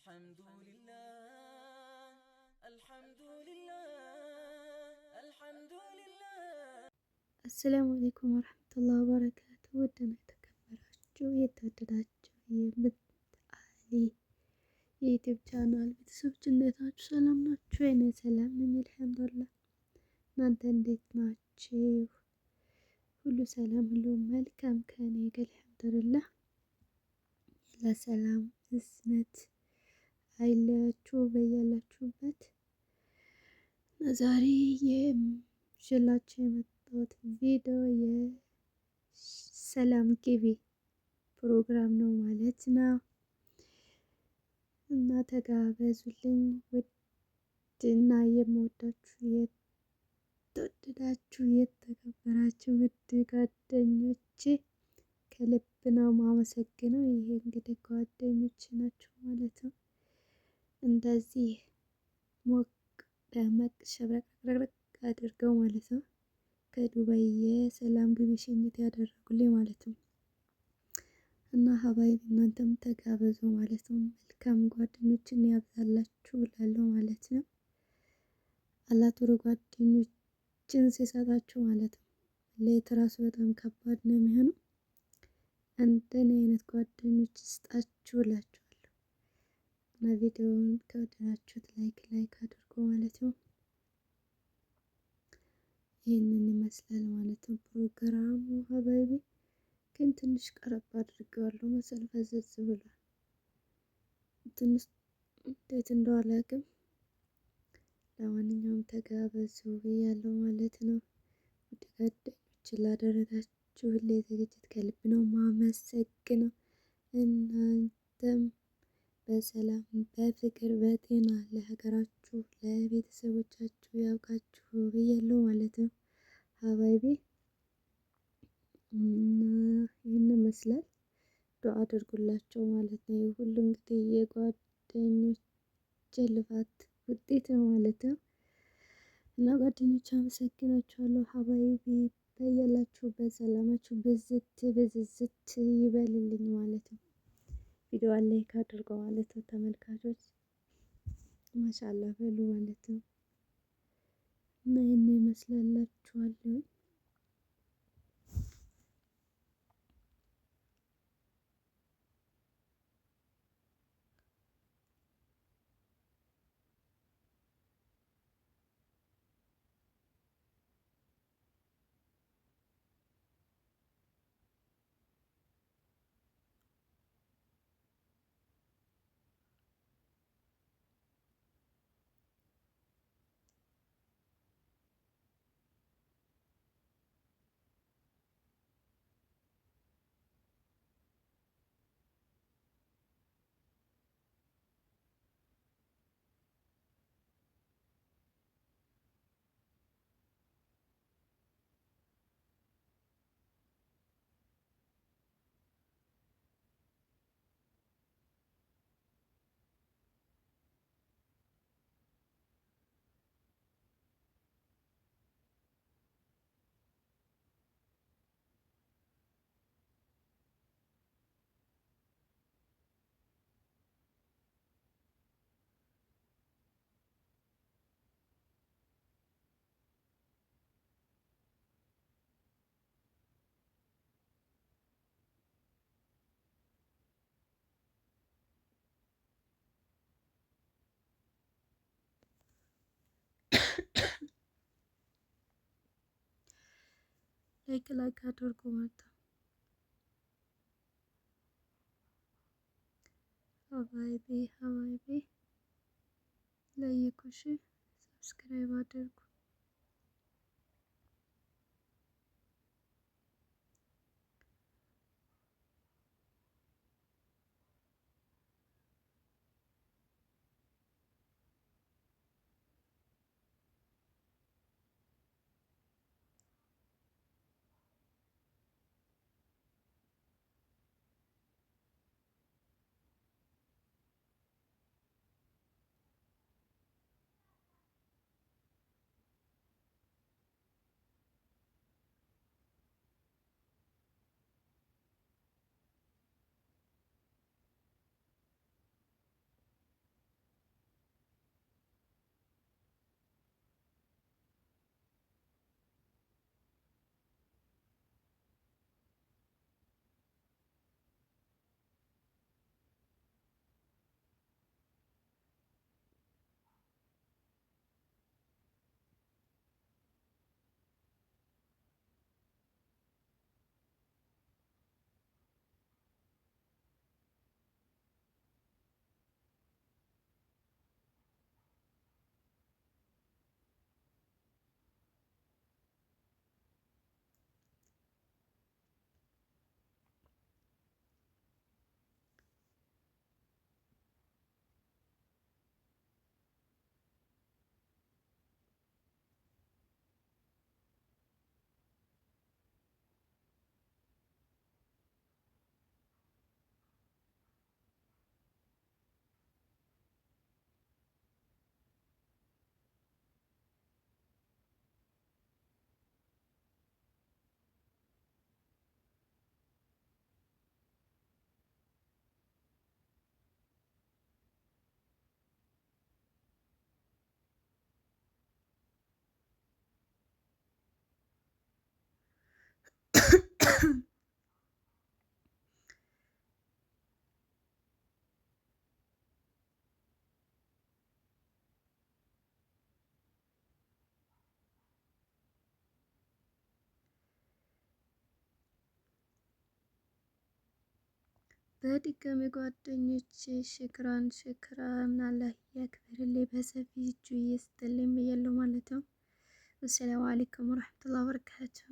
الحمد لله الحمد لله الحمد لله አሰላሙ አለይኩም ወራህመቱላሂ ወበረካቱ። ውድና የተከበራችሁ የተወደዳችሁ የምትአሊ የዩቲዩብ ቻናል ቤተሰቦች እንዴት ናችሁ? ሰላም ናችሁ? እኔ ሰላም ነኝ አልሐምዱሊላህ። እናንተ እንዴት ናችሁ? ሁሉ ሰላም፣ ሁሉ መልካም ከኔ ጋር አልሐምዱሊላህ። ለሰላም እዝነት አይለያችሁ በያላችሁበት። ዛሬ ይዤላችሁ የመጣሁት ቪዲዮ የሰላም ግቢ ፕሮግራም ነው ማለት ነው እና ተጋበዙልኝ። ውድና የምወዳችሁ የተወደዳችሁ የተከበራችሁ ውድ ጓደኞቼ ከልብ ነው ማመሰግነው። ይሄ እንግዲህ ጓደኞች ናቸው ማለት ነው። እንደዚህ ሞቅ ደመቅ ሸብረቅረቅ አድርገው ማለት ነው ከዱባይ የሰላም ግቢ ሽኝት ያደረጉልኝ ማለት ነው። እና ሀባይ እናንተም ተጋበዙ ማለት ነው። መልካም ጓደኞችን ያብዛላችሁ እላለሁ ማለት ነው። አላህ ጥሩ ጓደኞችን ሲሰጣችሁ ማለት ነው ለየት ራሱ በጣም ከባድ ነው የሚሆነው። እንደኔ አይነት ጓደኞች ይስጣችሁ እላችኋለሁ። እና ቪዲዮውን ከወደዳችሁት ላይክ አድርጎ ማለት ነው። ይህንን ይመስላል ማለት ነው ፕሮግራሙ። ሀባይቢ ግን ትንሽ ቀረብ አድርገዋለሁ መሰል ፈዘዝ ብሏል። ትንሽ እንዴት እንደው አላውቅም። ለማንኛውም ተጋበዙ ብያለሁ ማለት ነው። ውድ ጓደኞች ላደረጋችሁልኝ ዝግጅት ከልብ ነው ማመሰግነው። እናንተም በሰላም በፍቅር በጤና ለሀገራችሁ ለቤተሰቦቻችሁ ያውቃችሁ ብያለሁ ማለት ነው ሀባይቢ። ይህን ይመስላል። ዱአ አድርጉላቸው ማለት ነው። ሁሉ እንግዲህ የጓደኞቼ ልፋት ውጤት ነው ማለት ነው። እና ጓደኞች አመሰግናችኋለሁ ሀባይቢ። በያላችሁበት ሰላማችሁ ብዝት ብዝዝት ይበልልኝ ማለት ነው። ቪዲዮ ላይክ አድርጎ ማለት ነው ተመልካቾች ማሻአላ በሉ ማለት ነው። እና ይህን ይመስላላችኋለሁ። ላይክ አድርጉ ማለት ነው ሀባይቢ ላይክ ሰብስክራይብ አድርጉ። በድጋሚ ጓደኞቼ ሽክራን አላህ ያክብርልኝ በሰፊ እጁ ይስጥልኝ ብያለሁ ማለት ነው። ወሰላሙ አለይኩም ወረህመቱላሂ ወበረካቱሁ።